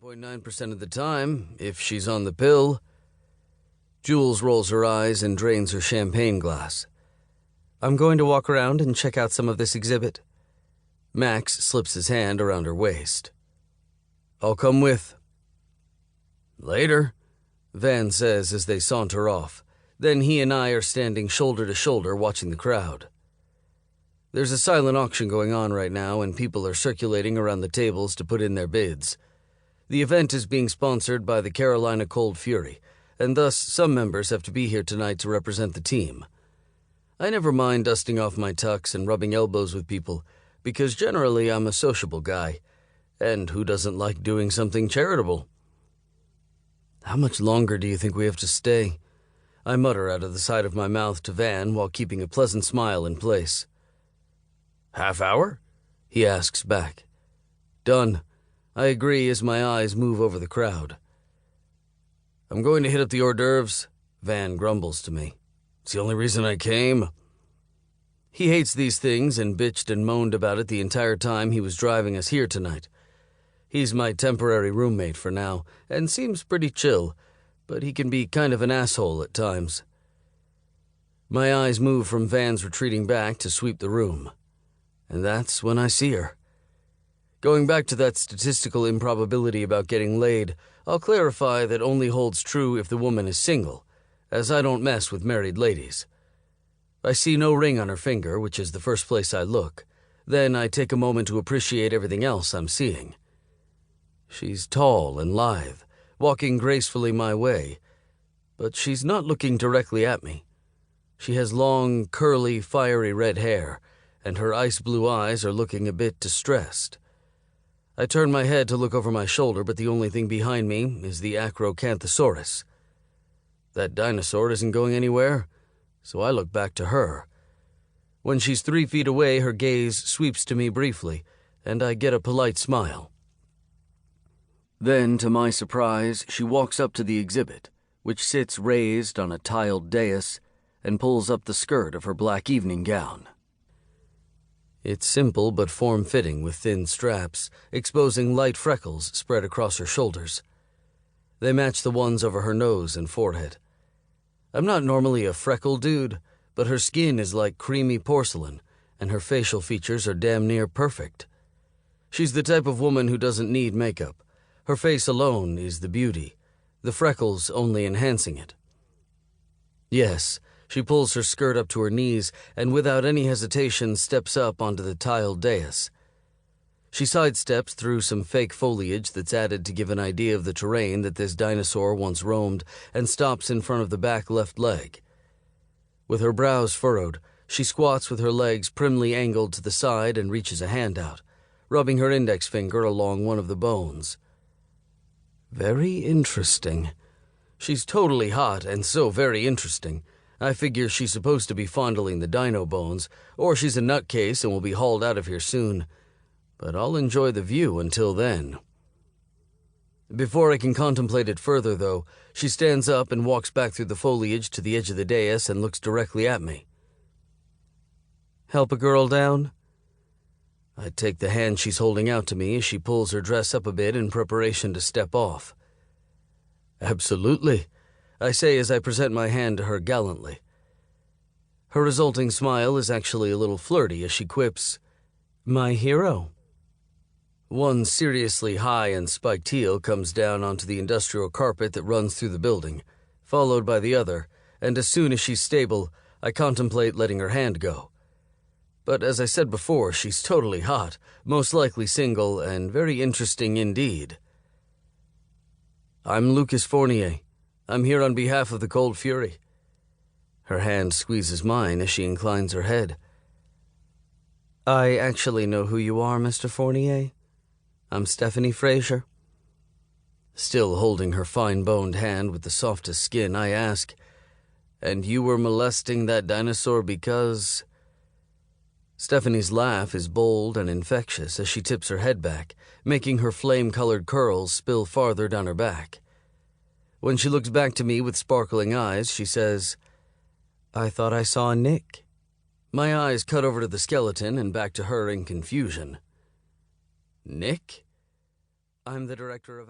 99.9% of the time, if she's on the pill. Jules rolls her eyes and drains her champagne glass. I'm going to walk around and check out some of this exhibit. Max slips his hand around her waist. I'll come with. Later, Van says as they saunter off. Then he and I are standing shoulder to shoulder watching the crowd. There's a silent auction going on right now, and people are circulating around the tables to put in their bids. The event is being sponsored by the Carolina Cold Fury, and thus some members have to be here tonight to represent the team. I never mind dusting off my tux and rubbing elbows with people, because generally I'm a sociable guy, and who doesn't like doing something charitable? How much longer do you think we have to stay? I mutter out of the side of my mouth to Van while keeping a pleasant smile in place. Half hour? He asks back. Done. I agree as my eyes move over the crowd. I'm going to hit up the hors d'oeuvres, Van grumbles to me. It's the only reason I came. He hates these things and bitched and moaned about it the entire time he was driving us here tonight. He's my temporary roommate for now, and seems pretty chill, but he can be kind of an asshole at times. My eyes move from Van's retreating back to sweep the room, and that's when I see her. Going back to that statistical improbability about getting laid, I'll clarify that only holds true if the woman is single, as I don't mess with married ladies. I see no ring on her finger, which is the first place I look. Then I take a moment to appreciate everything else I'm seeing. She's tall and lithe, walking gracefully my way, but she's not looking directly at me. She has long, curly, fiery red hair, and her ice blue eyes are looking a bit distressed. I turn my head to look over my shoulder, but the only thing behind me is the Acrocanthosaurus. That dinosaur isn't going anywhere, so I look back to her. When she's 3 feet away, her gaze sweeps to me briefly, and I get a polite smile. Then, to my surprise, she walks up to the exhibit, which sits raised on a tiled dais, and pulls up the skirt of her black evening gown. It's simple but form-fitting with thin straps, exposing light freckles spread across her shoulders. They match the ones over her nose and forehead. I'm not normally a freckle dude, but her skin is like creamy porcelain, and her facial features are damn near perfect. She's the type of woman who doesn't need makeup. Her face alone is the beauty, the freckles only enhancing it. Yes, she pulls her skirt up to her knees and without any hesitation steps up onto the tiled dais. She sidesteps through some fake foliage that's added to give an idea of the terrain that this dinosaur once roamed and stops in front of the back left leg. With her brows furrowed, she squats with her legs primly angled to the side and reaches a hand out, rubbing her index finger along one of the bones. Very interesting. She's totally hot and so very interesting. I figure she's supposed to be fondling the dino bones, or she's a nutcase and will be hauled out of here soon. But I'll enjoy the view until then. Before I can contemplate it further, though, she stands up and walks back through the foliage to the edge of the dais and looks directly at me. Help a girl down? I take the hand she's holding out to me as she pulls her dress up a bit in preparation to step off. Absolutely, I say as I present my hand to her gallantly. Her resulting smile is actually a little flirty as she quips, My hero. One seriously high and spiked heel comes down onto the industrial carpet that runs through the building, followed by the other, and as soon as she's stable, I contemplate letting her hand go. But as I said before, she's totally hot, most likely single, and very interesting indeed. I'm Lucas Fournier. I'm here on behalf of the Cold Fury. Her hand squeezes mine as she inclines her head. I actually know who you are, Mr. Fournier. I'm Stephanie Fraser. Still holding her fine-boned hand with the softest skin, I ask, And you were molesting that dinosaur because... Stephanie's laugh is bold and infectious as she tips her head back, making her flame-colored curls spill farther down her back. When she looks back to me with sparkling eyes, she says, I thought I saw Nick. My eyes cut over to the skeleton and back to her in confusion. Nick? I'm the director of...